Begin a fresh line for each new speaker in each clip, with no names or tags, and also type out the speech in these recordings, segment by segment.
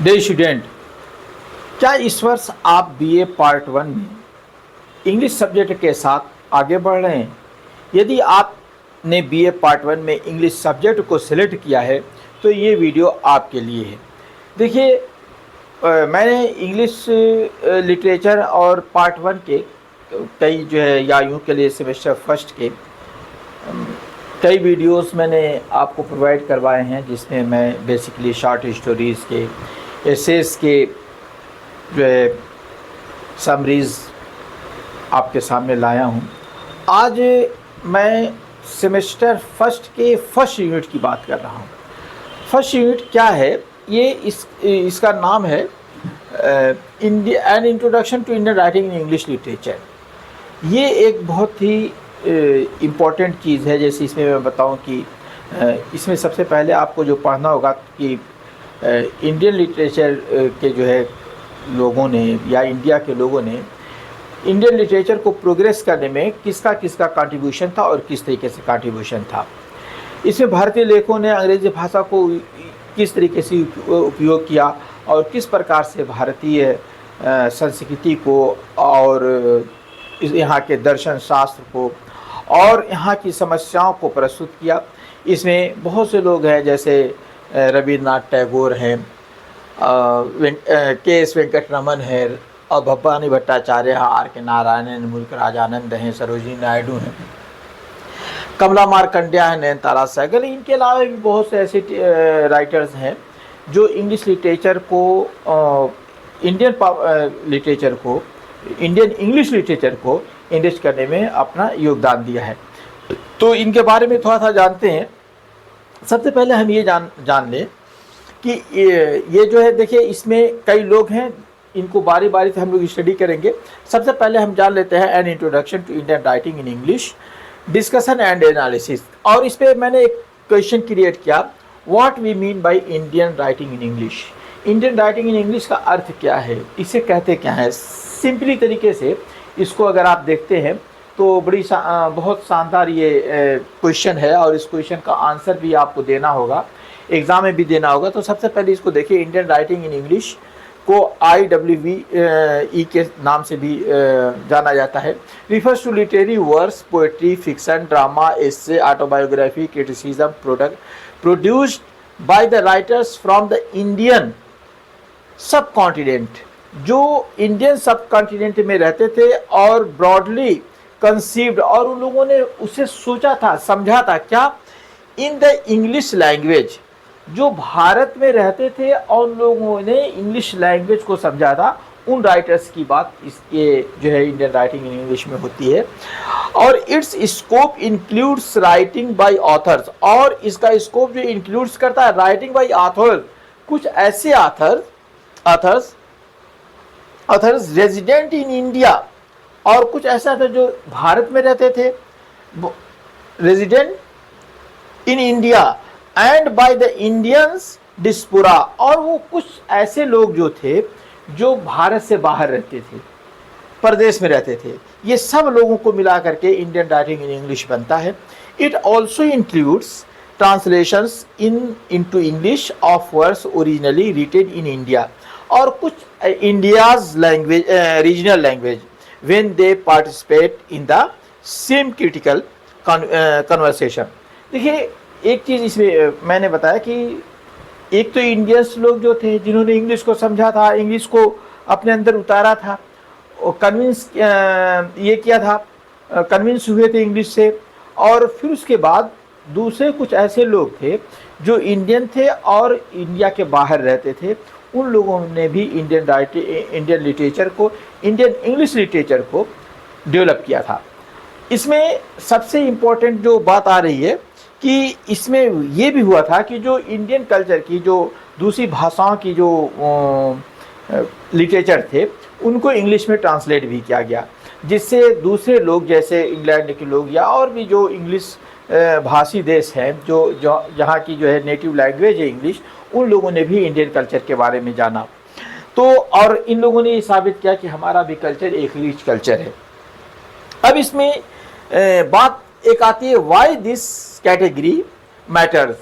Dear student, क्या इस वर्ष आप बीए पार्ट वन में इंग्लिश सब्जेक्ट के साथ आगे बढ़ रहे हैं? यदि आपने बीए पार्ट वन में इंग्लिश सब्जेक्ट को सिलेक्ट किया है तो ये वीडियो आपके लिए है। देखिए, मैंने इंग्लिश लिटरेचर और पार्ट वन के कई जो है या यूँ के लिए सेमेस्टर फर्स्ट के कई वीडियोस मैंने आपको प्रोवाइड करवाए हैं, जिसमें मैं बेसिकली शॉर्ट स्टोरीज़ के, एसेस के जो है समरीज़ आपके सामने लाया हूँ। आज मैं सेमेस्टर फर्स्ट के फर्स्ट यूनिट की बात कर रहा हूँ। फर्स्ट यूनिट क्या है? ये इसका नाम है an introduction to Indian writing in English literature. ये एक बहुत ही इम्पॉर्टेंट चीज़ है। जैसे इसमें मैं बताऊं कि इसमें सबसे पहले आपको जो पढ़ना होगा कि इंडियन लिटरेचर के जो है लोगों ने या इंडिया के लोगों ने इंडियन लिटरेचर को प्रोग्रेस करने में किसका किसका कंट्रीब्यूशन था और किस तरीके से कंट्रीब्यूशन था। इसमें भारतीय लेखकों ने अंग्रेज़ी भाषा को किस तरीके से उपयोग किया और किस प्रकार से भारतीय संस्कृति को और यहाँ के दर्शन शास्त्र को और यहाँ की समस्याओं को प्रस्तुत किया। इसमें बहुत से लोग हैं, जैसे रविन्द्रनाथ टैगोर हैं, के.एस. वेंकटरमन है और भवानी भट्टाचार्य, आर.के. नारायणन, मुल्कराज आनंद हैं, सरोजिनी नायडू हैं, कमला मार्कंडेय है, नयनतारा सहगल। इनके अलावा भी बहुत से ऐसे राइटर्स हैं जो इंग्लिश लिटरेचर को, इंडियन इंग्लिश लिटरेचर को इंग्लिश करने में अपना योगदान दिया है। तो इनके बारे में थोड़ा सा जानते हैं। सबसे पहले हम ये जान लें कि ये जो है, देखिए इसमें कई लोग हैं, इनको बारी बारी से हम लोग स्टडी करेंगे। सबसे पहले हम जान लेते हैं an introduction to Indian writing in English, discussion and analysis. और इस पर मैंने एक क्वेश्चन क्रिएट किया, what we mean by Indian writing in English. Indian writing in English का अर्थ क्या है, इसे कहते क्या है। सिंपली तरीके से इसको अगर आप देखते हैं तो बहुत शानदार ये क्वेश्चन है और इस क्वेश्चन का आंसर भी आपको देना होगा, एग्ज़ाम में भी देना होगा। तो सबसे पहले इसको देखिए, इंडियन राइटिंग इन इंग्लिश को IWVE के नाम से भी जाना जाता है। Refers to literary works, poetry, fiction, drama, essay, autobiography, criticism produced by the writers from the Indian subcontinent, जो इंडियन सब कॉन्टिनेंट में रहते थे और ब्रॉडली कंसीव्ड, और उन लोगों ने उसे सोचा था, समझा था क्या, इन द इंग्लिश लैंग्वेज। जो भारत में रहते थे और उन लोगों ने इंग्लिश लैंग्वेज को समझा था, उन राइटर्स की बात ये जो है इंडियन राइटिंग इन इंग्लिश में होती है। और it's scope includes writing by authors, और इसका स्कोप जो इंक्लूड्स करता है राइटिंग बाय ऑथर, कुछ ऐसे ऑथर्स रेजिडेंट इन इंडिया, और कुछ ऐसा था जो भारत में रहते थे, resident in India, and by the Indians diaspora, और वो कुछ ऐसे लोग जो थे जो भारत से बाहर रहते थे, परदेश में रहते थे। ये सब लोगों को मिला करके इंडियन राइटिंग इन इंग्लिश बनता है। It also includes translations into English of words originally written in India, और कुछ India's language, regional language, when they participate in the same critical conversation। देखिए, एक चीज़ इसमें मैंने बताया कि एक तो इंडियंस लोग जो थे जिन्होंने इंग्लिश को समझा था, इंग्लिश को अपने अंदर उतारा था, और कन्विंस ये किया था, कन्विंस हुए थे इंग्लिश से। और फिर उसके बाद दूसरे कुछ ऐसे लोग थे जो इंडियन थे और इंडिया के बाहर रहते थे, उन लोगों ने भी इंडियन लिटरेचर को, इंडियन इंग्लिश लिटरेचर को डेवलप किया था। इसमें सबसे इम्पोर्टेंट जो बात आ रही है कि इसमें ये भी हुआ था कि जो इंडियन कल्चर की, जो दूसरी भाषाओं की जो लिटरेचर थे, उनको इंग्लिश में ट्रांसलेट भी किया गया, जिससे दूसरे लोग जैसे इंग्लैंड के लोग या और भी जो इंग्लिश भाषी देश हैं, जो जहाँ की जो है नेटिव लैंग्वेज है इंग्लिश, उन लोगों ने भी इंडियन कल्चर के बारे में जाना। तो और इन लोगों ने ये साबित किया कि हमारा भी कल्चर एक रिच कल्चर है। अब इसमें बात एक आती है, व्हाई दिस कैटेगरी मैटर्स।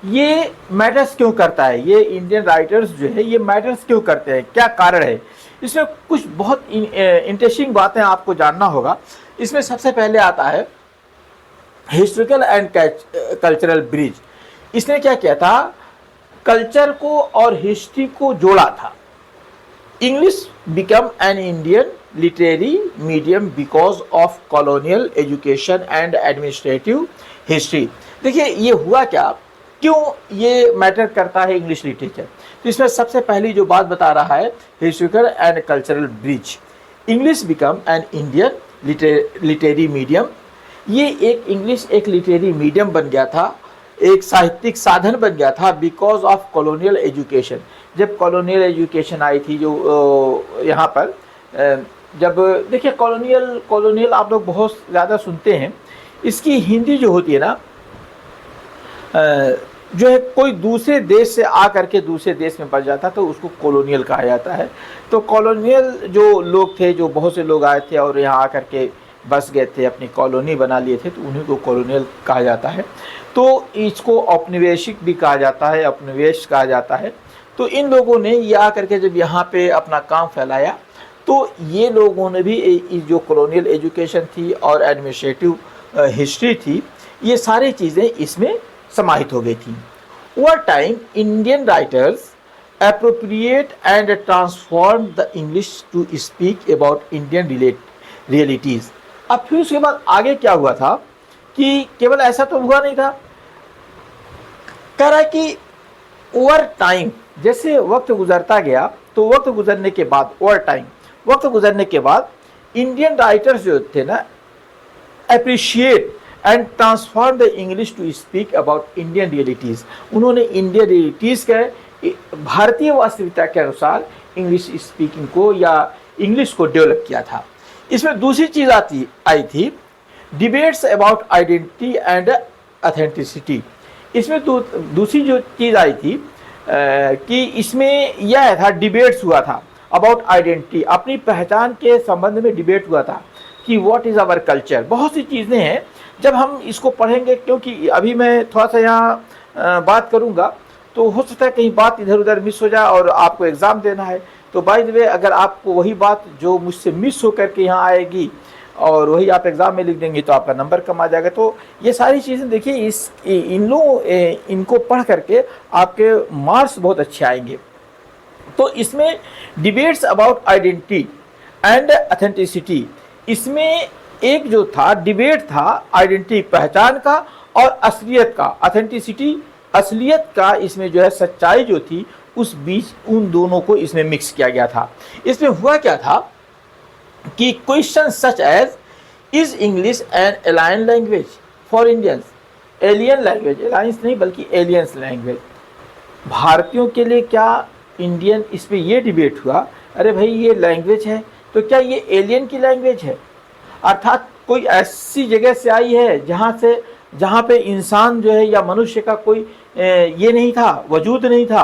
ये मैटर्स क्यों करता है, ये इंडियन राइटर्स जो है ये मैटर्स क्यों करते हैं, क्या कारण है। इसमें कुछ बहुत इंटरेस्टिंग बातें आपको जानना होगा। इसमें सबसे पहले आता है हिस्टोरिकल एंड कल्चरल ब्रिज। इसने क्या किया था, कल्चर को और हिस्ट्री को जोड़ा था। English become an Indian literary medium because of colonial education and administrative history. देखिए ये हुआ क्या, क्यों ये मैटर करता है इंग्लिश लिटरेचर। तो इसमें सबसे पहली जो बात बता रहा है, historical and cultural bridge. English become an Indian literary medium. ये एक इंग्लिश एक लिटरेरी मीडियम बन गया था, एक साहित्यिक साधन बन गया था बिकॉज ऑफ कॉलोनियल एजुकेशन। जब कॉलोनियल एजुकेशन आई थी जो यहाँ पर, जब देखिए कॉलोनियल आप लोग बहुत ज़्यादा सुनते हैं, इसकी हिंदी जो होती है ना, जो है कोई दूसरे देश से आकर के दूसरे देश में बस जाता तो उसको कॉलोनियल कहा जाता है। तो कॉलोनियल जो लोग थे, जो बहुत से लोग आए थे और यहाँ आकर के बस गए थे, अपनी कॉलोनी बना लिए थे, तो उन्हीं को कॉलोनियल कहा जाता है। तो इसको औपनिवेशिक भी कहा जाता है, औपनिवेश कहा जाता है। तो इन लोगों ने ये आकर के जब यहाँ पे अपना काम फैलाया, तो ये लोगों ने भी जो कॉलोनियल एजुकेशन थी और एडमिनिस्ट्रेटिव हिस्ट्री थी, ये सारी चीज़ें इसमें समाहित हो गई थी। Over time Indian writers appropriate and transform the English to speak about Indian realities। अब फिर उसके बाद आगे क्या हुआ था कि केवल ऐसा तो हुआ नहीं था, कह रहा है कि ओवर टाइम जैसे वक्त गुजरता गया, तो वक्त गुजरने के बाद, ओवर टाइम वक्त गुजरने के बाद इंडियन राइटर्स जो थे ना, appreciate and transform the English to speak about Indian realities. उन्होंने इंडियन रियलिटीज़ के भारतीय वास्तविकता के अनुसार इंग्लिश स्पीकिंग को या इंग्लिश को डेवलप किया था। इसमें दूसरी चीज़ आई थी debates about identity and authenticity. इसमें दूसरी जो चीज़ आई थी कि इसमें यह था, डिबेट्स हुआ था अबाउट आइडेंटिटी, अपनी पहचान के संबंध में डिबेट हुआ था कि व्हाट इज़ आवर कल्चर। बहुत सी चीज़ें हैं, जब हम इसको पढ़ेंगे, क्योंकि अभी मैं थोड़ा सा यहाँ बात करूँगा तो हो सकता है कहीं बात इधर उधर मिस हो जाए और आपको एग्ज़ाम देना है। तो बाय द वे अगर आपको वही बात जो मुझसे मिस होकर के यहाँ आएगी और वही आप एग्ज़ाम में लिख देंगे तो आपका नंबर कम आ जाएगा। तो ये सारी चीज़ें देखिए, इनको पढ़ करके आपके मार्क्स बहुत अच्छे आएंगे। तो इसमें debates about identity and authenticity, इसमें एक जो था डिबेट था आइडेंटिटी पहचान का और असलियत का, ऑथेंटिसिटी असलियत का, इसमें जो है सच्चाई जो थी उस बीच उन दोनों को इसमें मिक्स किया गया था। इसमें हुआ क्या था कि question such as is English an alien language for Indians. Alien language, alliance नहीं बल्कि एलियंस लैंग्वेज, भारतीयों के लिए क्या इंडियन, इस पर यह डिबेट हुआ। अरे भाई ये लैंग्वेज है तो क्या ये एलियन की लैंग्वेज है, अर्थात कोई ऐसी जगह से आई है जहाँ पे इंसान जो है या मनुष्य का कोई ये नहीं था, वजूद नहीं था।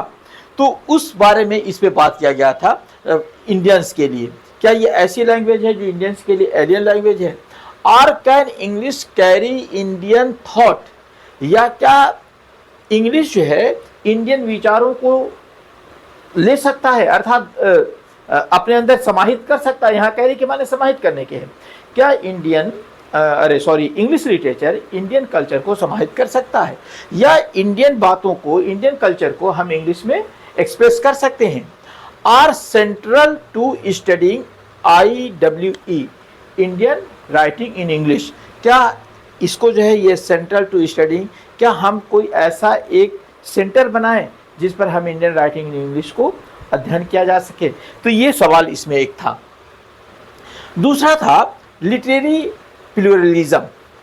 तो उस बारे में इस पे बात किया गया था इंडियंस के लिए, क्या ये ऐसी लैंग्वेज है जो इंडियंस के लिए एलियन लैंग्वेज है। और can English carry Indian thought, या क्या इंग्लिश जो है इंडियन विचारों को ले सकता है, अर्थात अपने अंदर समाहित कर सकता है। यहाँ कैरी के माने समाहित करने के हैं। क्या इंग्लिश लिटरेचर इंडियन कल्चर को समाहित कर सकता है, या इंडियन बातों को, इंडियन कल्चर को हम इंग्लिश में एक्सप्रेस कर सकते हैं। Are central to studying IWE, Indian writing in English, क्या इसको जो है ये सेंट्रल टू स्टडिंग, क्या हम कोई ऐसा एक सेंटर बनाएं जिस पर हम इंडियन राइटिंग इन इंग्लिश को अध्ययन किया जा सके। तो ये सवाल इसमें एक था। दूसरा था लिटरेरी प्लूरलिज्म।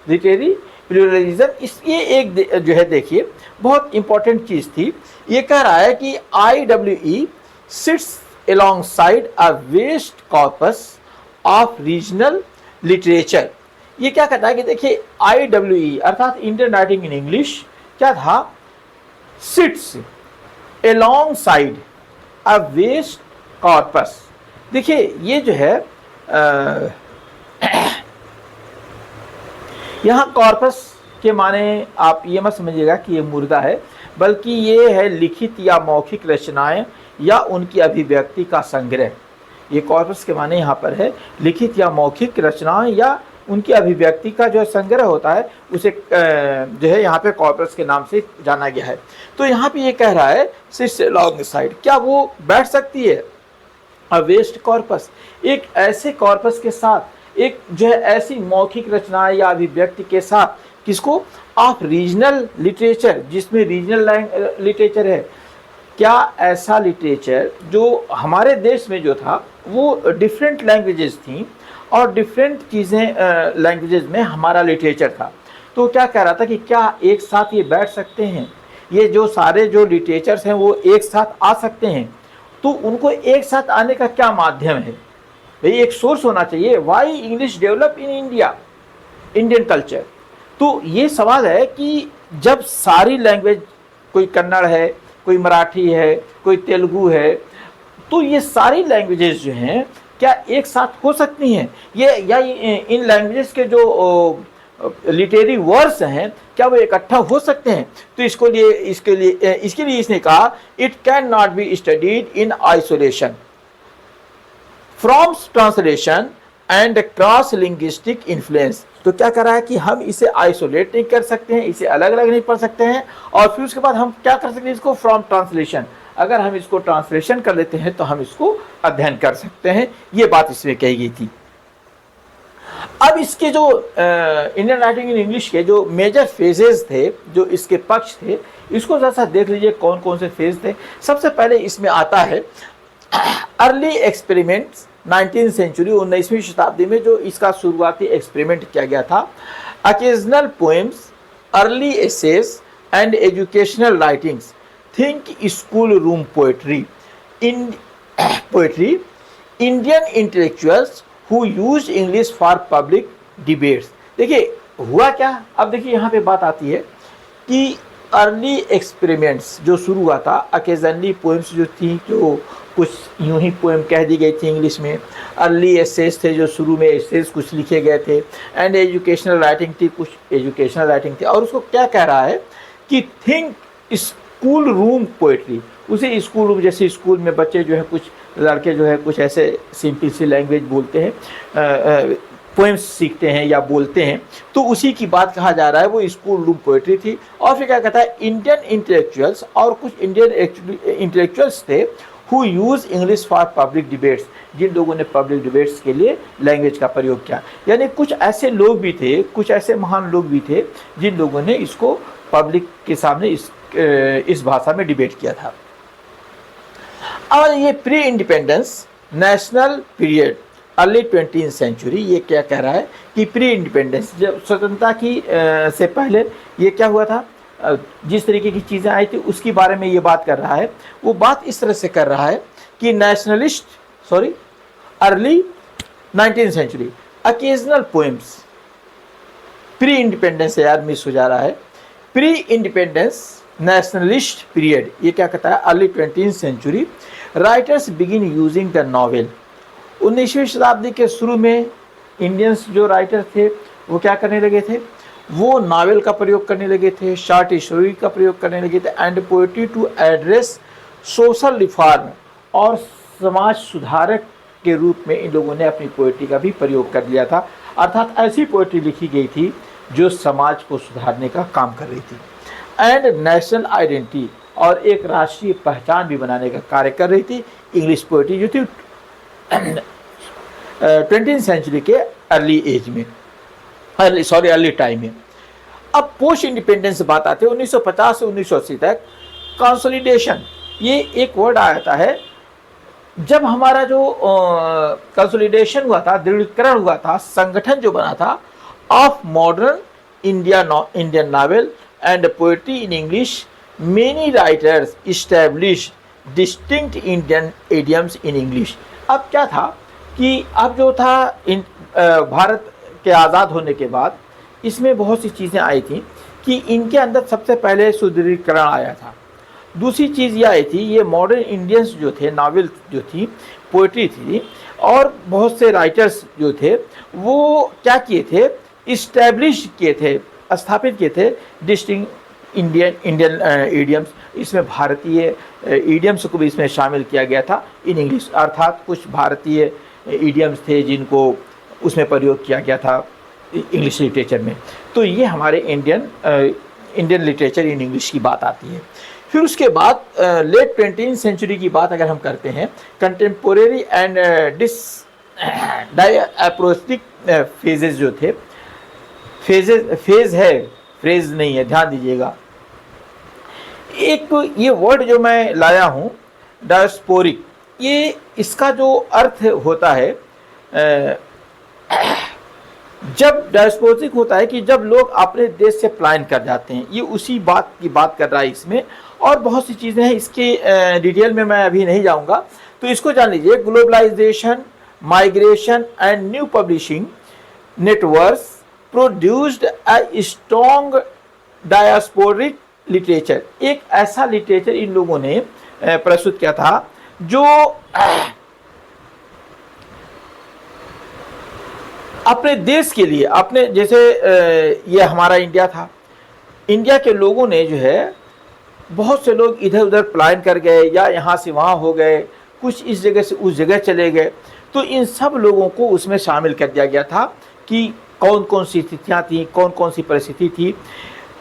लिटरेरी प्लूरलिज्म ये एक जो है देखिए बहुत इंपॉर्टेंट चीज़ थी। ये कह रहा है कि IWE sits alongside a vast corpus of regional literature। ये क्या कहता है कि देखिए IWE अर्थात इंडियन राइटिंग इन इंग्लिश क्या था, seats alongside a vast corpus। देखिए ये जो है यहाँ कॉर्पस के माने आप ये मत समझिएगा कि ये मुर्दा है, बल्कि ये है लिखित या मौखिक रचनाएं या उनकी अभिव्यक्ति का संग्रह। ये कॉर्पस के माने यहाँ पर है लिखित या मौखिक रचनाएं या उनकी अभिव्यक्ति का जो संग्रह होता है उसे जो है यहाँ पे कॉर्पस के नाम से जाना गया है। तो यहाँ पे ये कह रहा है सिट्स अलोंग द साइड, क्या वो बैठ सकती है? अ वेस्ट कॉर्पस, एक ऐसे कॉर्पस के साथ, एक जो है ऐसी मौखिक रचनाएं या अभिव्यक्ति के साथ, किसको? ऑफ रीजनल लिटरेचर, जिसमें रीजनल लिटरेचर है। क्या ऐसा लिटरेचर जो हमारे देश में जो था वो डिफरेंट लैंग्वेजेस थी और डिफरेंट चीज़ें लैंग्वेजेस में हमारा लिटरेचर था। तो क्या कह रहा था कि क्या एक साथ ये बैठ सकते हैं, ये जो सारे जो लिटरेचर्स हैं वो एक साथ आ सकते हैं? तो उनको एक साथ आने का क्या माध्यम है? भाई एक सोर्स होना चाहिए। Why English develop in India, Indian culture. तो ये सवाल है कि जब सारी लैंग्वेज, कोई कन्नड़ है, कोई मराठी है, कोई तेलुगु है, तो ये सारी लैंग्वेजेस जो हैं क्या एक साथ हो सकती हैं? ये या इन लैंग्वेजेस के जो लिटरेरी वर्ड्स हैं क्या वो इकट्ठा हो सकते हैं? तो इसके लिए इसने कहा it can not be studied in isolation from translation and cross linguistic influence. तो क्या कर रहा है कि हम इसे आइसोलेट नहीं कर सकते हैं, इसे अलग अलग नहीं पढ़ सकते हैं, और फिर उसके बाद हम क्या कर सकते हैं इसको फ्रॉम ट्रांसलेशन, अगर हम इसको ट्रांसलेशन कर लेते हैं तो हम इसको अध्ययन कर सकते हैं। ये बात इसमें कही गई थी। अब इसके जो इंडियन राइटिंग इन इंग्लिश के जो मेजर फेजेस थे, जो इसके पक्ष थे, इसको जैसा देख लीजिए कौन कौन से फेज थे। सबसे पहले इसमें आता है अर्ली एक्सपेरिमेंट्स, 19वीं सेंचुरी, 19वीं शताब्दी में जो इसका शुरुआती एक्सपेरिमेंट किया गया था। Occasional poems, early essays and educational writings, think school room poetry, Indian intellectuals who use English for public debates. देखिए हुआ क्या, अब देखिए यहाँ पे बात आती है कि अर्ली एक्सपेरिमेंट्स जो शुरू हुआ था, अकेजनली पोएम्स जो थी, जो कुछ यूं ही पोएम कह दी गई थी इंग्लिश में, अर्ली एसेस थे जो शुरू में एसेस कुछ लिखे गए थे, एंड एजुकेशनल राइटिंग थी, कुछ एजुकेशनल राइटिंग थी। और उसको क्या कह रहा है कि थिंक स्कूल रूम पोएट्री, उसे स्कूल रूम, जैसे स्कूल में बच्चे जो है, कुछ लड़के जो है कुछ ऐसे सिंपल सी लैंग्वेज बोलते हैं, पोएम्स सीखते हैं या बोलते हैं, तो उसी की बात कहा जा रहा है, वो स्कूल रूम पोएट्री थी। और फिर क्या कहता है इंडियन इंटेलेक्चुअल्स, और कुछ इंडियन इंटेलेक्चुअल्स थे who use English for public debates, जिन लोगों ने पब्लिक डिबेट्स के लिए लैंग्वेज का प्रयोग किया। यानी कुछ ऐसे लोग भी थे, कुछ ऐसे महान लोग भी थे जिन लोगों ने इसको पब्लिक के सामने इस भाषा में डिबेट किया था। और ये pre independence national period, early 20वीं सेंचुरी, ये क्या कह रहा है कि प्री इंडिपेंडेंस, जब स्वतंत्रता की से पहले ये क्या हुआ था, जिस तरीके की चीज़ें आई थी उसके बारे में ये बात कर रहा है। वो बात इस तरह से कर रहा है कि अर्ली 19वीं सेंचुरी, अकेजनल पोएम्स, प्री इंडिपेंडेंस यार मिस हो जा रहा है, प्री इंडिपेंडेंस नेशनलिस्ट पीरियड, ये क्या कहता है अर्ली 20वीं century, writers begin using the novel. 19वीं शताब्दी के शुरू में इंडियंस जो राइटर थे वो क्या करने लगे थे, वो नावल का प्रयोग करने लगे थे, शॉर्ट स्टोरी का प्रयोग करने लगे थे, and poetry to address social reform, और समाज सुधारक के रूप में इन लोगों ने अपनी पोएट्री का भी प्रयोग कर लिया था। अर्थात ऐसी पोएट्री लिखी गई थी जो समाज को सुधारने का काम कर रही थी, एंड नेशनल आइडेंटिटी, और एक राष्ट्रीय पहचान भी बनाने का कार्य कर रही थी। इंग्लिश पोएट्री जो थी 20वीं सेंचुरी के अर्ली टाइम में। अब पोस्ट इंडिपेंडेंस बात आती है 1950 से 1980 तक। कंसोलिडेशन, ये एक वर्ड आता है, जब हमारा जो कंसोलिडेशन हुआ था, दृढ़ीकरण हुआ था, संगठन जो बना था of modern Indian novel and poetry in English, many writers establish distinct Indian idioms in English. अब क्या था कि अब जो था भारत के आज़ाद होने के बाद इसमें बहुत सी चीज़ें आई थी कि इनके अंदर सबसे पहले सुदृढ़ीकरण आया था। दूसरी चीज़ ये आई थी, ये मॉडर्न इंडियंस जो थे, नावल जो थी, पोएट्री थी, और बहुत से राइटर्स जो थे वो क्या किए थे, इस्टेब्लिश किए थे, स्थापित किए थे इंडियन इंडियन ईडियम्स, इसमें भारतीय ईडियम्स को भी इसमें शामिल किया गया था इन इंग्लिश, अर्थात कुछ भारतीय ईडियम्स थे जिनको उसमें प्रयोग किया गया था इंग्लिश लिटरेचर में। तो ये हमारे इंडियन लिटरेचर इन इंग्लिश की बात आती है। फिर उसके बाद लेट 20वीं सेंचुरी की बात अगर हम करते हैं, कंटेम्पोरेरी एंड डायअप्रोस्टिक फेजेस जो थे, फेज है, फ्रेज नहीं है, ध्यान दीजिएगा। एक ये वर्ड जो मैं लाया हूँ डायस्पोरिक, ये इसका जो अर्थ होता है जब डायस्पोरिक होता है कि जब लोग अपने देश से पलायन कर जाते हैं, ये उसी बात की बात कर रहा है इसमें। और बहुत सी चीज़ें हैं, इसके डिटेल में मैं अभी नहीं जाऊंगा, तो इसको जान लीजिए। Globalisation, migration and new publishing networks produced a strong diasporic literature. एक ऐसा लिटरेचर इन लोगों ने प्रस्तुत किया था जो अपने देश के लिए, अपने जैसे ये हमारा इंडिया था, इंडिया के लोगों ने जो है, बहुत से लोग इधर उधर पलायन कर गए या यहाँ से वहाँ हो गए, कुछ इस जगह से उस जगह चले गए, तो इन सब लोगों को उसमें शामिल कर दिया गया था कि कौन कौन सी स्थितियाँ थी, कौन कौन सी परिस्थिति थी।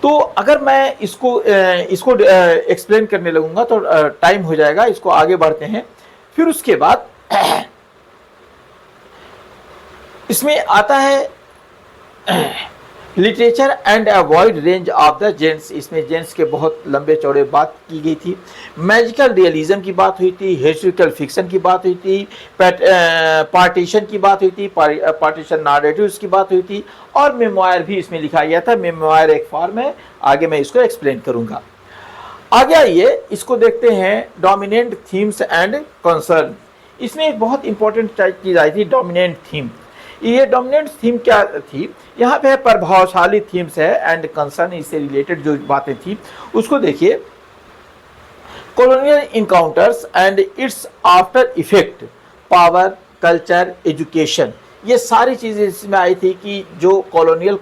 तो अगर मैं इसको एक्सप्लेन करने लगूंगा तो टाइम हो जाएगा, इसको आगे बढ़ते हैं। फिर उसके बाद इसमें आता है literature and a wide range of the gents. इसमें जेंट्स के बहुत लंबे चौड़े बात की गई थी। मैजिकल रियलिज्म की बात हुई थी, हिस्टोरिकल फिक्शन की बात हुई थी, पार्टीशन की बात हुई थी, पार्टीशन नारेटिव्स की बात हुई थी, और मेमोयर भी इसमें लिखा गया था। मेमोयर एक फॉर्म है, आगे मैं इसको एक्सप्लेन करूंगा। आगे आइए, इसको देखते हैं, डोमिनेंट थीम्स एंड कंसर्न। इसमें एक बहुत इंपॉर्टेंट चीज आई थी, डोमिनेंट थीम। ये डोमिनेंट थीम क्या थी, यहाँ पे प्रभावशाली थीम्स है एंड कंसर्न, इससे रिलेटेड जो बातें थी उसको देखिए। Colonial encounters and it's after effect, power, culture, education, ये सारी चीज़ें इसमें आई थी कि जो कॉलोनियल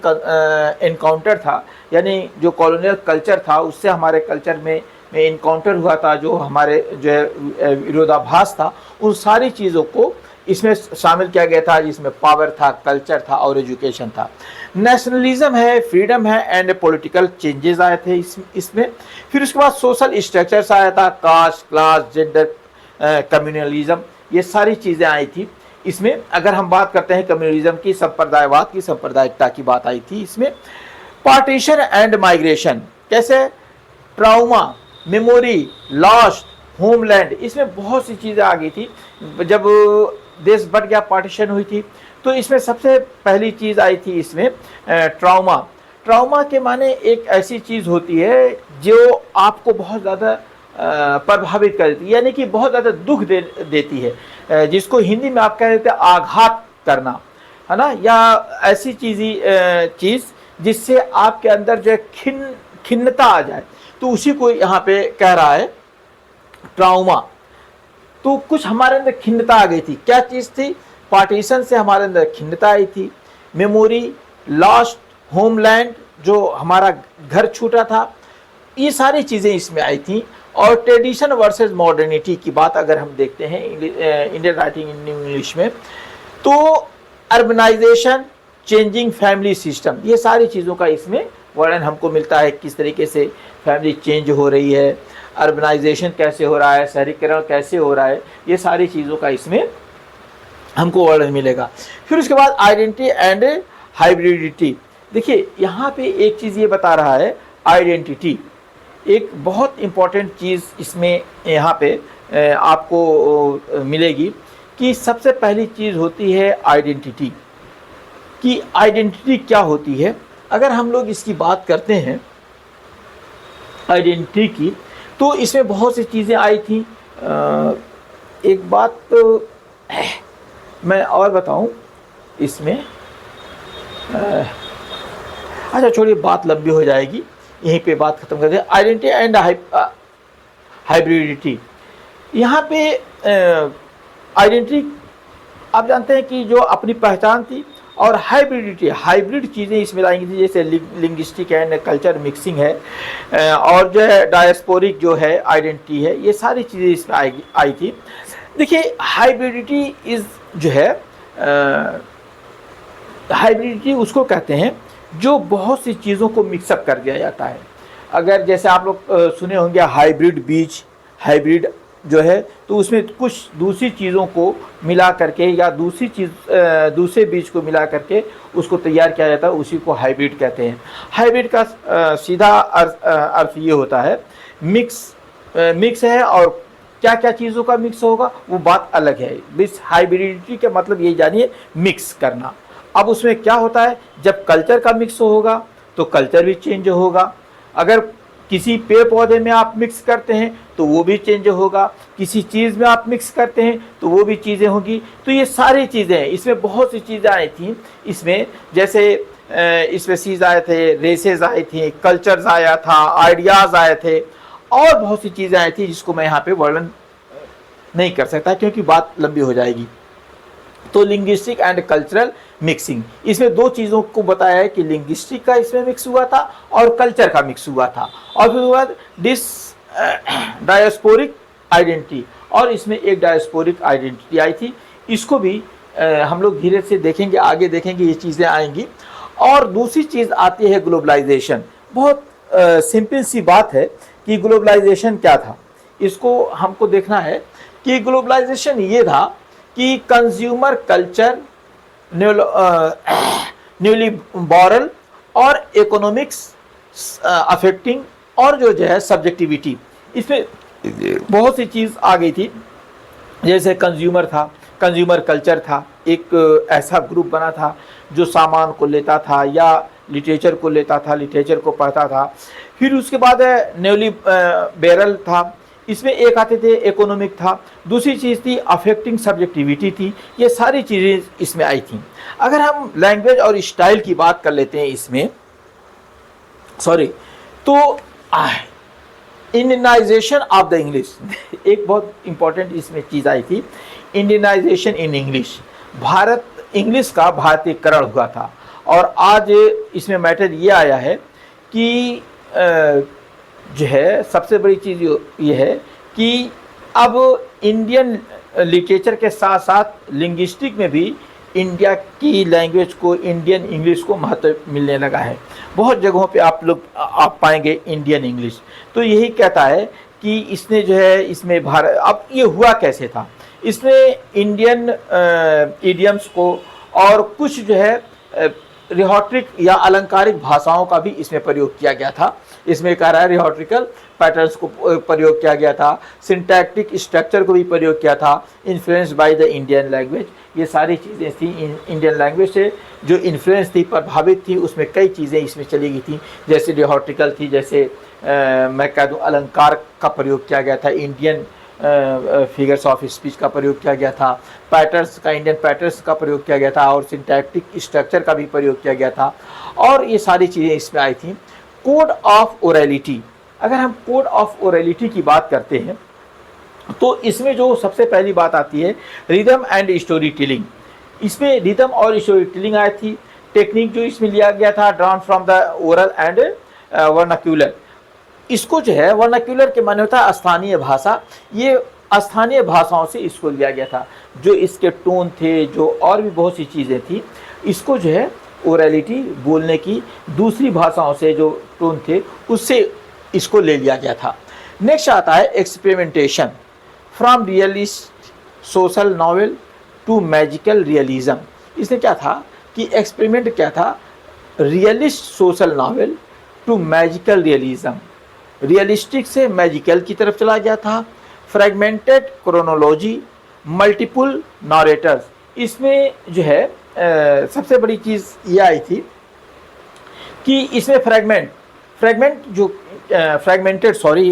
इनकाउंटर था, यानी जो कॉलोनियल कल्चर था उससे हमारे कल्चर में इनकाउंटर हुआ था, जो हमारे जो है विरोधाभास था, उन सारी चीज़ों को इसमें शामिल किया गया था, जिसमें पावर था, कल्चर था और एजुकेशन था। नेशनलिज्म है, फ्रीडम है एंड पॉलिटिकल चेंजेस आए थे इसमें। फिर उसके बाद सोशल स्ट्रक्चर्स आया था, कास्ट, क्लास, जेंडर, कम्युनलिज्म, ये सारी चीज़ें आई थी इसमें। अगर हम बात करते हैं कम्युनलिज्म की, संप्रदायवाद की, सांप्रदायिकता की बात आई थी इसमें। पार्टीशन एंड माइग्रेशन, कैसे, ट्राउमा, मेमोरी, लॉस्ट, होमलैंड, इसमें बहुत सी चीज़ें आ गई थी। जब देश बट गया, पार्टीशन हुई थी, तो इसमें सबसे पहली चीज़ आई थी इसमें ट्राउमा। ट्राउमा के माने एक ऐसी चीज़ होती है जो आपको बहुत ज़्यादा प्रभावित करती है, यानी कि बहुत ज़्यादा दुख देती है, जिसको हिंदी में आप कह देते हैं आघात करना, है ना, या ऐसी चीज़ जिससे आपके अंदर जो है खिन्नता आ जाए, तो उसी को यहाँ पे कह रहा है ट्राउमा। तो कुछ हमारे अंदर खिन्नता आ गई थी, क्या चीज़ थी, पार्टीशन से हमारे अंदर खिन्नता आई थी। मेमोरी, लॉस्ट, होमलैंड, जो हमारा घर छूटा था, ये सारी चीज़ें इसमें आई थी। और ट्रेडिशन वर्सेस मॉडर्निटी की बात अगर हम देखते हैं इंडियन राइटिंग इन इंग्लिश में, तो अर्बनाइजेशन, चेंजिंग फैमिली सिस्टम, ये सारी चीज़ों का इसमें वर्णन हमको मिलता है, किस तरीके से फैमिली चेंज हो रही है, अर्बनाइजेशन कैसे हो रहा है, शहरीकरण कैसे हो रहा है, ये सारी चीज़ों का इसमें हमको वर्णन मिलेगा। फिर उसके बाद आइडेंटिटी एंड हाइब्रिडिटी। देखिए यहाँ पे एक चीज़ ये बता रहा है, आइडेंटिटी एक बहुत इम्पॉर्टेंट चीज़ इसमें यहाँ पे आपको मिलेगी कि सबसे पहली चीज़ होती है आइडेंटिटी, कि आइडेंटिटी क्या होती है। अगर हम लोग इसकी बात करते हैं आइडेंटिटी की, तो इसमें बहुत सी चीज़ें आई थी। एक बात तो मैं और बताऊं इसमें, अच्छा छोड़िए, बात लंबी हो जाएगी, यहीं पे बात खत्म कर दें। आइडेंटिटी एंड हाइब्रिडिटी, यहाँ पे आइडेंटिटी आप जानते हैं कि जो अपनी पहचान थी, और हाइब्रिडिटी, हाइब्रिड चीज़ें इसमें लाएंगी थी, जैसे लिंग्विस्टिक एंड कल्चर मिक्सिंग है, और जो है डायस्पोरिक जो है आइडेंटिटी है, ये सारी चीज़ें इसमें आई थी। देखिए हाइब्रिडिटी इज़ जो है, हाइब्रिडिटी उसको कहते हैं जो बहुत सी चीज़ों को मिक्सअप कर दिया जाता है। अगर जैसे आप लोग सुने होंगे हाइब्रिड बीज, हाइब्रिड जो है तो उसमें कुछ दूसरी चीज़ों को मिला करके या दूसरे बीज को मिला करके उसको तैयार किया जाता है, उसी को हाइब्रिड कहते हैं। हाइब्रिड का सीधा अर्थ ये होता है मिक्स है, और क्या क्या चीज़ों का मिक्स होगा वो बात अलग है। इस हाइब्रिडिटी का मतलब ये जानिए मिक्स करना। अब उसमें क्या होता है, जब कल्चर का मिक्स होगा तो कल्चर भी चेंज होगा। अगर किसी पेड़ पौधे में आप मिक्स करते हैं तो वो भी चेंज होगा, किसी चीज़ में आप मिक्स करते हैं तो वो भी चीज़ें होंगी। तो ये सारी चीज़ें हैं, इसमें बहुत सी चीज़ें आई थी। इसमें जैसे स्पेसीज आए थे, रेसेस आई थी, कल्चर्स आया था, आइडियाज़ आए थे, और बहुत सी चीज़ें आई थी जिसको मैं यहाँ पे वर्णन नहीं कर सकता क्योंकि बात लंबी हो जाएगी। तो लिंग्विस्टिक एंड कल्चरल मिक्सिंग, इसमें दो चीज़ों को बताया है कि लिंग्विस्टिक का इसमें मिक्स हुआ था और कल्चर का मिक्स हुआ था। और फिर बाद डायस्पोरिक आइडेंटिटी, और इसमें एक डायस्पोरिक आइडेंटिटी आई थी। इसको भी हम लोग धीरे से देखेंगे, आगे देखेंगे, ये चीज़ें आएंगी। और दूसरी चीज़ आती है ग्लोबलाइजेशन। बहुत सिंपल सी बात है कि ग्लोबलाइजेशन क्या था, इसको हमको देखना है कि ग्लोबलाइजेशन ये था कि कंज्यूमर कल्चर, न्यूली बॉरल और इकोनॉमिक्स अफेक्टिंग, और जो है सब्जेक्टिविटी, इसमें बहुत सी चीज़ आ गई थी। जैसे कंज्यूमर था, कंज्यूमर कल्चर था, एक ऐसा ग्रुप बना था जो सामान को लेता था या लिटरेचर को लेता था, लिटरेचर को पढ़ता था। फिर उसके बाद न्यूली बेरल था, इसमें एक आते थे इकोनॉमिक था, दूसरी चीज़ थी अफेक्टिंग सब्जेक्टिविटी थी। ये सारी चीज़ें इसमें आई थी। अगर हम लैंग्वेज और स्टाइल की बात कर लेते हैं इसमें, तो इंडियनाइजेशन ऑफ द इंग्लिश एक बहुत इंपॉर्टेंट इसमें चीज़ आई थी, इंडियनाइजेशन इन इंग्लिश। इंग्लिश का भारतीयकरण हुआ था। और आज इसमें मैटर ये आया है कि जो है सबसे बड़ी चीज़ ये है कि अब इंडियन लिटरेचर के साथ साथ लिंग्विस्टिक में भी इंडिया की लैंग्वेज को, इंडियन इंग्लिश को महत्व मिलने लगा है। बहुत जगहों पे आप पाएंगे इंडियन इंग्लिश। तो यही कहता है कि इसने जो है इसमें भारत, अब ये हुआ कैसे था, इसने इंडियन इडियम्स को और कुछ जो है रिहॉट्रिक या अलंकारिक भाषाओं का भी इसमें प्रयोग किया गया था। इसमें कह रहा है रिहॉट्रिकल पैटर्न्स को प्रयोग किया गया था, सिंटैक्टिक स्ट्रक्चर को भी प्रयोग किया था, influenced by the Indian language. ये सारी चीज़ें थी इंडियन लैंग्वेज से जो इन्फ्लुएंस थी, प्रभावित थी। उसमें कई चीज़ें इसमें चली गई थी, जैसे रिहॉट्रिकल थी, जैसे मैं कह दूँ अलंकार का प्रयोग किया गया था, इंडियन फिगर्स ऑफ स्पीच का प्रयोग किया गया था, पैटर्न्स का, इंडियन पैटर्न्स का प्रयोग किया गया था, और सिंटैक्टिक स्ट्रक्चर का भी प्रयोग किया गया था। और ये सारी चीज़ें इसमें आई थी। कोड ऑफ ओरेलिटी, अगर हम कोड ऑफ ओरेलिटी की बात करते हैं तो इसमें जो सबसे पहली बात आती है रिदम एंड स्टोरी टेलिंग। इसमें रिदम और स्टोरी टेलिंग आई थी। टेक्निक जो इसमें लिया गया था drawn from the oral and vernacular. इसको जो है वर्नाक्यूलर के माने होता है स्थानीय भाषा, ये स्थानीय भाषाओं से इसको लिया गया था। जो इसके टोन थे, जो और भी बहुत सी चीज़ें थी, इसको जो है ओरलिटी बोलने की दूसरी भाषाओं से जो टोन थे उससे इसको ले लिया गया था। नेक्स्ट आता है experimentation, from realist social novel to magical realism. इसने क्या था कि एक्सपेरिमेंट क्या था, realist social novel to magical realism, realistic से मैजिकल की तरफ चला गया था। फ्रेगमेंटेड क्रोनोलॉजी, मल्टीपल नरेटर्स, इसमें जो है सबसे बड़ी चीज़ ये आई थी कि इसमें फ्रेगमेंटेड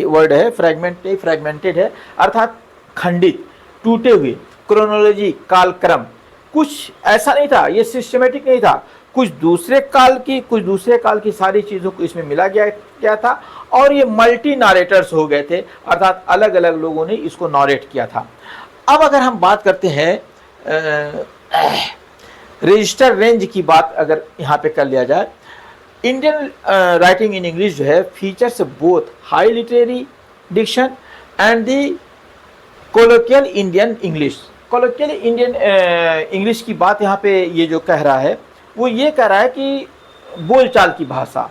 वर्ड है, फ्रेगमेंट नहीं फ्रेगमेंटेड है, अर्थात खंडित, टूटे हुए। क्रोनोलॉजी, कालक्रम, कुछ ऐसा नहीं था, ये सिस्टमेटिक नहीं था, कुछ दूसरे काल की सारी चीज़ों को इसमें मिला गया था। और ये मल्टी नारेटर्स हो गए थे, अर्थात अलग अलग लोगों ने इसको नॉरेट किया था। अब अगर हम बात करते हैं रजिस्टर रेंज की बात अगर यहाँ पे कर लिया जाए, इंडियन राइटिंग इन इंग्लिश जो है features both high literary diction and the colloquial Indian English. Colloquial Indian English की बात यहाँ पे ये जो कह रहा है वो ये कह रहा है कि बोलचाल की भाषा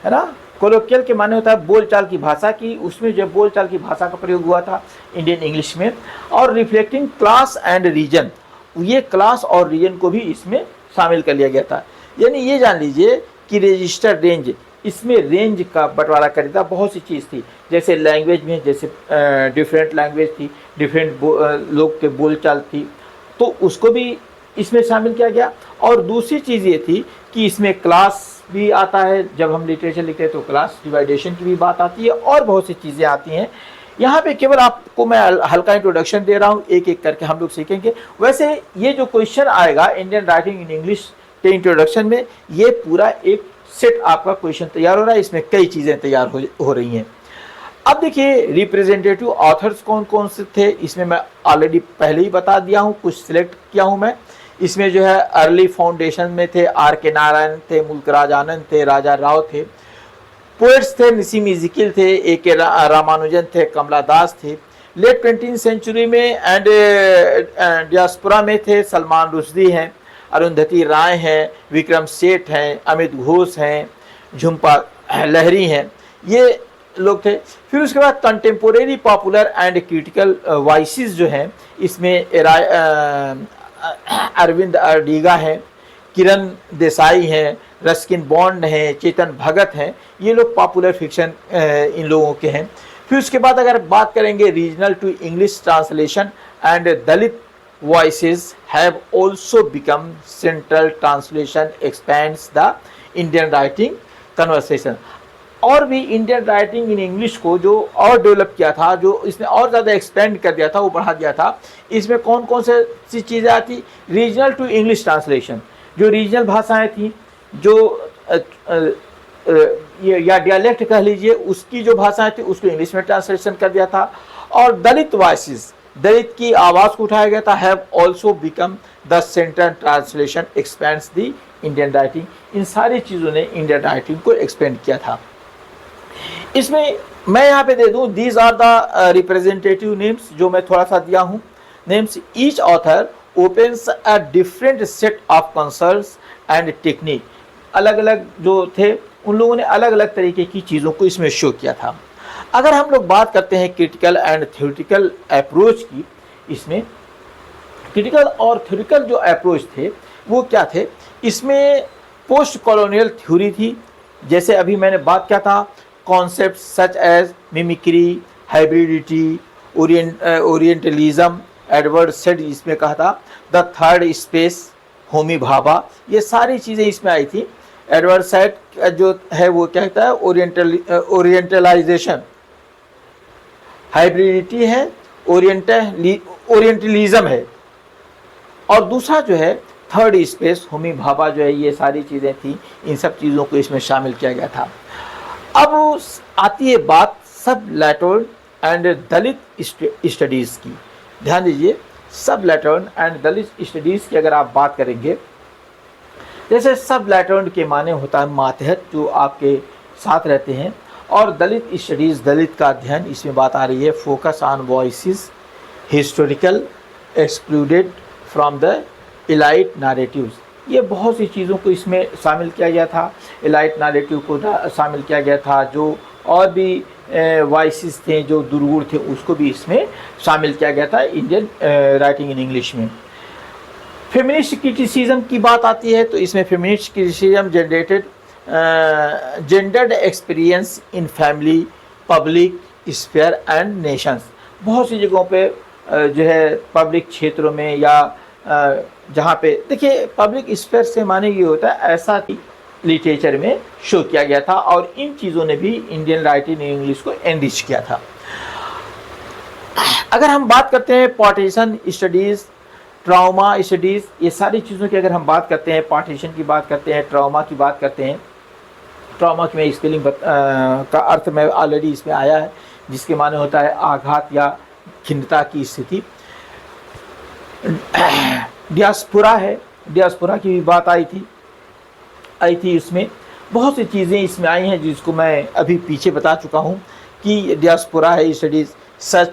है ना। कोलोकियल के माने होता है बोलचाल की भाषा की, उसमें जो बोलचाल की भाषा का प्रयोग हुआ था इंडियन इंग्लिश में। और रिफ्लेक्टिंग क्लास एंड रीजन, ये क्लास और रीजन को भी इसमें शामिल कर लिया गया था। यानी ये जान लीजिए कि रजिस्टर रेंज, इसमें रेंज का बंटवारा कर दिया था। बहुत सी चीज़ थी, जैसे लैंग्वेज में, जैसे डिफरेंट लैंग्वेज थी, डिफरेंट लोग के बोलचाल थी, तो उसको भी इसमें शामिल किया गया। और दूसरी चीज़ ये थी कि इसमें क्लास भी आता है, जब हम लिटरेचर लिखते हैं तो क्लास डिवाइडेशन की भी बात आती है, और बहुत सी चीज़ें आती हैं। यहाँ पे केवल आपको मैं हल्का इंट्रोडक्शन दे रहा हूँ, एक एक करके हम लोग सीखेंगे। वैसे ये जो क्वेश्चन आएगा इंडियन राइटिंग इन इंग्लिश के इंट्रोडक्शन में, ये पूरा एक सेट आपका क्वेश्चन तैयार हो रहा है, इसमें कई चीज़ें तैयार हो रही हैं। अब देखिए रिप्रेजेंटेटिव ऑथर्स कौन कौन से थे, इसमें मैं ऑलरेडी पहले ही बता दिया हूँ, कुछ सिलेक्ट किया हूँ मैं। इसमें जो है अर्ली फाउंडेशन में थे R.K. नारायण थे, मुल्कराज आनंद थे, राजा राव थे। पोएट्स थे नसीम इज़िकियल थे, A.K. रामानुजन थे, कमला दास थे। लेट 20वीं सेंचुरी में एंड डियास्पोरा में थे सलमान रुश्दी हैं, अरुंधति राय हैं, विक्रम सेठ हैं, अमित घोष हैं, झुम्पा लहरी हैं, ये लोग थे। फिर उसके बाद contemporary popular and critical voices जो हैं, इसमें अरविंद अडिगा हैं, किरण देसाई हैं, रस्किन बॉन्ड हैं, चेतन भगत हैं, ये लोग पॉपुलर फिक्शन इन लोगों के हैं। फिर उसके बाद अगर बात करेंगे regional to English translation and Dalit voices have also become central translation expands the Indian writing conversation. और भी इंडियन राइटिंग इन इंग्लिश को जो और डेवलप किया था, जो इसने और ज़्यादा एक्सपेंड कर दिया था, वो बढ़ा दिया था। इसमें कौन कौन सी चीज़ें आती, रीजनल टू इंग्लिश ट्रांसलेशन, जो रीजनल भाषाएं थी, जो या डायलेक्ट कह लीजिए, उसकी जो भाषाएं थी उसको इंग्लिश में ट्रांसलेशन कर दिया था। और दलित वॉइसेस, दलित की आवाज़ को उठाया गया था, have also become the central translation expands the Indian writing. इन सारी चीज़ों ने इंडियन राइटिंग को एक्सपेंड किया था। इसमें मैं यहाँ पे दे दूँ, these are the representative names, जो मैं थोड़ा सा दिया हूँ names. Each author opens a different set of concerns and technique. अलग अलग जो थे उन लोगों ने अलग अलग तरीके की चीज़ों को इसमें शो किया था। अगर हम लोग बात करते हैं क्रिटिकल एंड थ्योरेटिकल अप्रोच की, इसमें क्रिटिकल और थ्योरेटिकल जो अप्रोच थे वो क्या थे, इसमें पोस्ट कॉलोनियल थ्योरी थी, जैसे अभी मैंने बात किया था, concept such as mimicry, hybridity, orientalism, Edward Said इसमें कहा था, the third space, Homi Bhabha, ये सारी चीज़ें इसमें आई थी। एडवर्ड सेड जो है वो क्या कहता है, ओरिएंटलाइजेशन, हाइब्रिडिटी है, ओरिएंटलिज्म है, और दूसरा जो है थर्ड स्पेस, होमी भाभा जो है, ये सारी चीज़ें थी। इन सब चीज़ों को इसमें शामिल किया गया था। अब आती है बात सब लैटर्न एंड दलित स्टडीज़ की। ध्यान दीजिए, सब लैटर्न एंड दलित स्टडीज़ की अगर आप बात करेंगे, जैसे सब लैटर्न के माने होता है मातहत, जो आपके साथ रहते हैं, और दलित स्टडीज़, दलित का अध्ययन, इसमें बात आ रही है focus on voices, historical, excluded from the elite narratives. ये बहुत सी चीज़ों को इसमें शामिल किया गया था। एलाइट नैरेटिव को शामिल किया गया था, जो और भी वॉइसेस थे जो दुर्गुण थे उसको भी इसमें शामिल किया गया था इंडियन राइटिंग इन इंग्लिश में। फेमिनिस्ट क्रिटिसिज्म की बात आती है तो इसमें feminist criticism generated gendered experience in family, public sphere and Nations. बहुत सी जगहों पे जो है पब्लिक क्षेत्रों में या जहाँ पे देखिए पब्लिक स्फीयर से माने ये होता है ऐसा कि लिटरेचर में शो किया गया था, और इन चीज़ों ने भी इंडियन राइटिंग इन इंग्लिश को एनरिच किया था। अगर हम बात करते हैं पार्टीशन स्टडीज़, ट्रामा स्टडीज़, ये सारी चीज़ों की अगर हम बात करते हैं, पार्टीशन की बात करते हैं, ट्रामा की बात करते हैं। ट्रामा की मैं स्पेलिंग का अर्थ में ऑलरेडी इसमें आया है, जिसके माने होता है आघात या खिन्नता की स्थिति। डियास्पोरा है, डियास्पोरा की भी बात आई थी। इसमें बहुत सी चीज़ें इसमें आई हैं जिसको मैं अभी पीछे बता चुका हूँ कि डियास्पोरा है studies such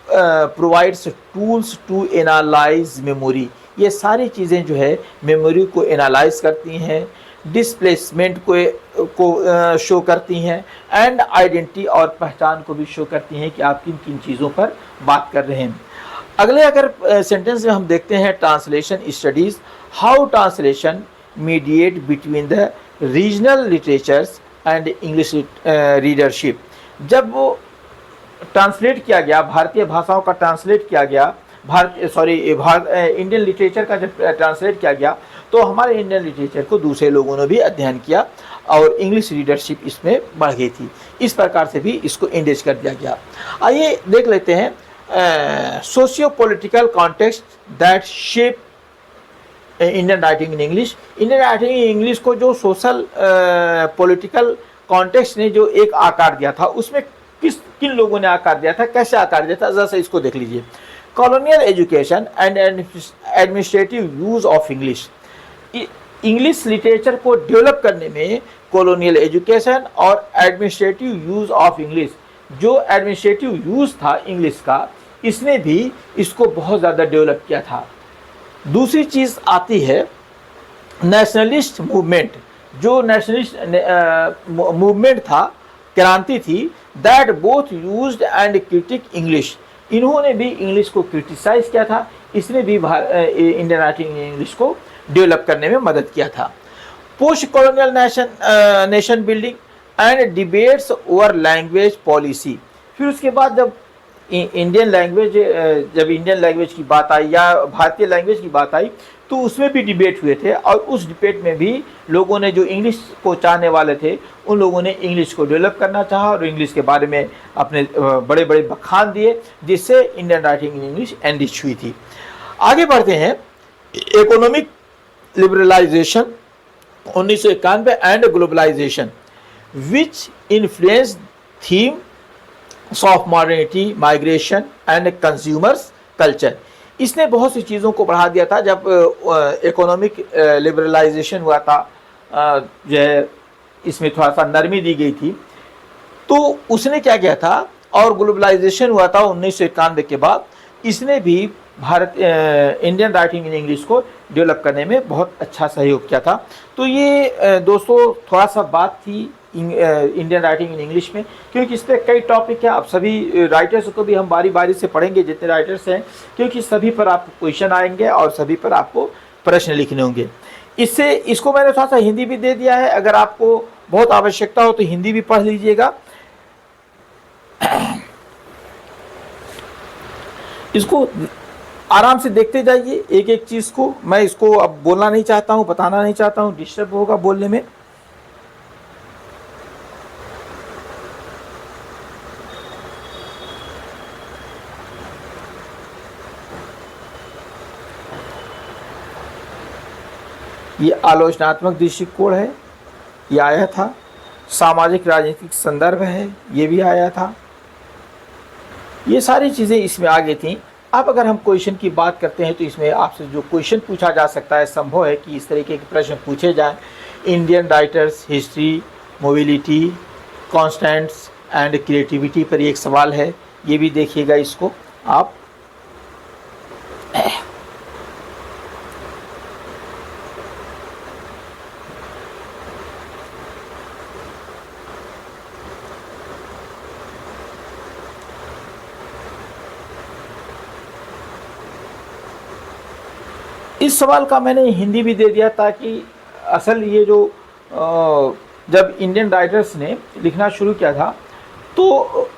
provides tools to analyse memory. ये सारी चीज़ें जो है मेमोरी को एनालाइज करती हैं, डिस्प्लेसमेंट को शो करती हैं, एंड आइडेंटिटी और पहचान को भी शो करती हैं कि आप किन किन चीज़ों पर बात कर रहे हैं। अगले अगर सेंटेंस में हम देखते हैं translation studies how translation mediate between the regional literatures and English readership. जब वो ट्रांसलेट किया गया, भारतीय भाषाओं का ट्रांसलेट किया गया, इंडियन लिटरेचर का जब ट्रांसलेट किया गया तो हमारे इंडियन लिटरेचर को दूसरे लोगों ने भी अध्ययन किया और इंग्लिश रीडरशिप इसमें बढ़ गई थी। इस प्रकार से भी इसको इंडेज कर दिया गया। आइए देख लेते हैं socio political context that shape Indian writing in English. Indian writing in English को जो सोशल पॉलिटिकल कॉन्टेक्स्ट ने जो एक आकार दिया था, उसमें किन लोगों ने आकार दिया था, कैसे आकार दिया था, ज़रा सा इसको देख लीजिए। Colonial education and administrative use of English. English literature को डेवलप करने में कॉलोनियल एजुकेशन और एडमिनिस्ट्रेटिव यूज ऑफ इंग्लिश, जो एडमिनिस्ट्रेटिव यूज था इंग्लिश का, इसने भी इसको बहुत ज़्यादा डेवलप किया था। दूसरी चीज़ आती है नेशनलिस्ट मूवमेंट। जो नेशनलिस्ट मूवमेंट था, क्रांति थी, that both used and critic English. इन्होंने भी इंग्लिश को क्रिटिसाइज किया था, इसने भी इंडियन राइटिंग इंग्लिश को डेवलप करने में मदद किया था। Post colonial nation building and debates over language policy. फिर उसके बाद जब इंडियन लैंग्वेज की बात आई या भारतीय लैंग्वेज की बात आई तो उसमें भी डिबेट हुए थे, और उस डिबेट में भी लोगों ने, जो इंग्लिश को चाहने वाले थे, उन लोगों ने इंग्लिश को डेवलप करना चाहा और इंग्लिश के बारे में अपने बड़े बड़े बखान दिए, जिससे Indian writing in English enrich हुई थी। आगे बढ़ते हैं। Economic liberalisation 1991 and globalisation which influence theme of modernity, migration and consumers culture. इसने बहुत सी चीज़ों को बढ़ा दिया था। जब इकोनॉमिक लिबरलाइजेशन हुआ था, जो है इसमें थोड़ा सा नरमी दी गई थी, तो उसने क्या किया था, और ग्लोबलाइजेशन हुआ था 1991 के बाद, इसने भी इंडियन राइटिंग इन इंग्लिश को डेवलप करने में बहुत अच्छा सहयोग किया था। तो ये दोस्तों थोड़ा सा बात थी इंडियन राइटिंग इन इंग्लिश में, क्योंकि इस पर कई टॉपिक है। आप सभी राइटर्स को भी हम बारी बारी से पढ़ेंगे, जितने राइटर्स हैं, क्योंकि सभी पर आपको क्वेश्चन आएंगे और सभी पर आपको प्रश्न लिखने होंगे। इसको मैंने थोड़ा सा हिंदी भी दे दिया है, अगर आपको बहुत आवश्यकता हो तो हिंदी भी पढ़ लीजिएगा। इसको आराम से देखते जाइए एक एक चीज़ को। मैं इसको अब बोलना नहीं चाहता हूँ, बताना नहीं चाहता हूँ, डिस्टर्ब होगा बोलने में। ये आलोचनात्मक दृष्टिकोण है, ये आया था। सामाजिक राजनीतिक संदर्भ है, ये भी आया था। ये सारी चीज़ें इसमें आगे थी। अब अगर हम क्वेश्चन की बात करते हैं तो इसमें आपसे जो क्वेश्चन पूछा जा सकता है, संभव है कि इस तरीके के प्रश्न पूछे जाएं। Indian writers, history, mobility, constants and creativity पर एक सवाल है, ये भी देखिएगा इसको आप। इस सवाल का मैंने हिंदी भी दे दिया ताकि असल ये जो जब इंडियन राइटर्स ने लिखना शुरू किया था तो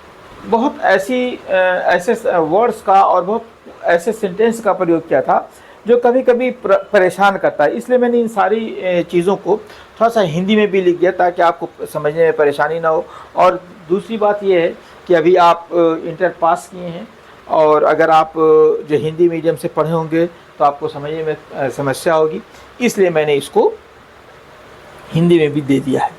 बहुत ऐसे वर्ड्स का और बहुत ऐसे सेंटेंस का प्रयोग किया था जो कभी कभी परेशान करता है। इसलिए मैंने इन सारी चीज़ों को थोड़ा सा हिंदी में भी लिख दिया ताकि आपको समझने में परेशानी ना हो। और दूसरी बात ये है कि अभी आप इंटर पास किए हैं, और अगर आप जो हिंदी मीडियम से पढ़े होंगे तो आपको समझने में समस्या होगी, इसलिए मैंने इसको हिंदी में भी दे दिया है।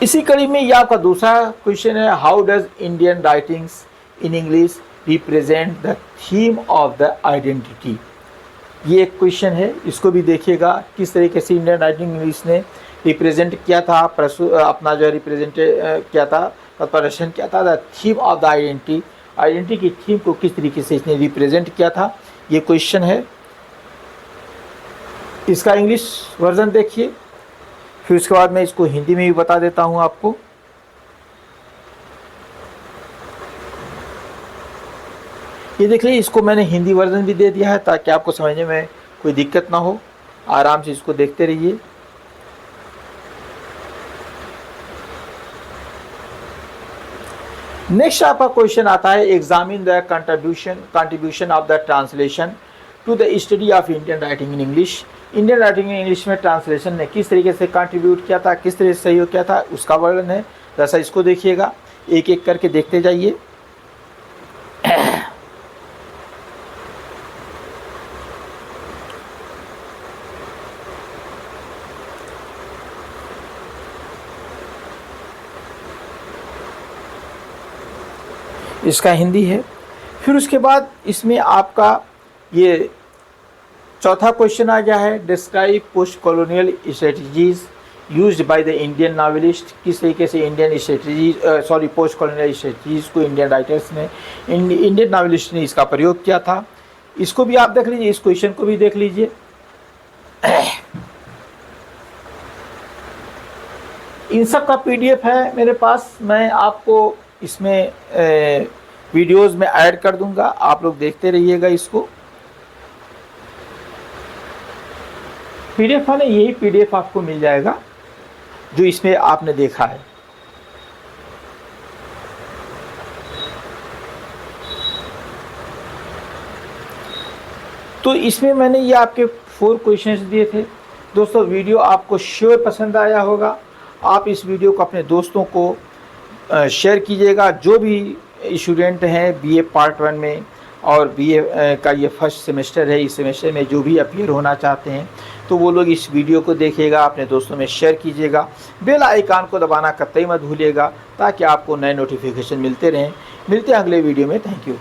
इसी कड़ी में ये आपका दूसरा क्वेश्चन है, how does Indian writings in English represent the theme of the identity. ये एक क्वेश्चन है, इसको भी देखिएगा किस तरीके से इंडियन राइटिंग इंग्लिश ने रिप्रेजेंट किया था, अपना जो रिप्रेजेंट किया था, प्रदर्शन किया था the theme of the identity की थीम को किस तरीके से इसने रिप्रेजेंट किया था, ये क्वेश्चन है। इसका इंग्लिश वर्जन देखिए, फिर उसके बाद मैं इसको हिंदी में भी बता देता हूँ आपको। ये देख लीजिए, इसको मैंने हिंदी वर्जन भी दे दिया है ताकि आपको समझने में कोई दिक्कत ना हो, आराम से इसको देखते रहिए। नेक्स्ट आपका क्वेश्चन आता है, examine the contribution of the translation to the study of Indian writing in English. Indian writing in English में ट्रांसलेशन ने किस तरीके से कंट्रीब्यूट किया था, किस तरह से सहयोग किया था, उसका वर्णन है। जैसा इसको देखिएगा, एक एक करके देखते जाइए। इसका हिंदी है। फिर उसके बाद इसमें आपका ये चौथा क्वेश्चन आ गया है, describe post colonial strategies used by the Indian novelist. किस तरीके से पोस्ट कॉलोनियल स्ट्रेटजीज को इंडियन राइटर्स ने, इंडियन नॉवेलिस्ट ने इसका प्रयोग किया था। इसको भी आप देख लीजिए, इस क्वेश्चन को भी देख लीजिए। इन सब का PDF है मेरे पास, मैं आपको इसमें वीडियोस में ऐड कर दूंगा, आप लोग देखते रहिएगा इसको। PDF है ना, यही PDF आपको मिल जाएगा जो इसमें आपने देखा है। तो इसमें मैंने ये आपके 4 क्वेश्चंस दिए थे। दोस्तों वीडियो आपको श्योर पसंद आया होगा। आप इस वीडियो को अपने दोस्तों को शेयर कीजिएगा, जो भी स्टूडेंट हैं BA पार्ट 1 में और BA का ये फर्स्ट सेमेस्टर है, इस सेमेस्टर में जो भी अपीयर होना चाहते हैं तो वो लोग इस वीडियो को देखिएगा, अपने दोस्तों में शेयर कीजिएगा। बेल आइकन को दबाना कतई मत भूलिएगा ताकि आपको नए नोटिफिकेशन मिलते रहें। मिलते हैं अगले वीडियो में। Thank you.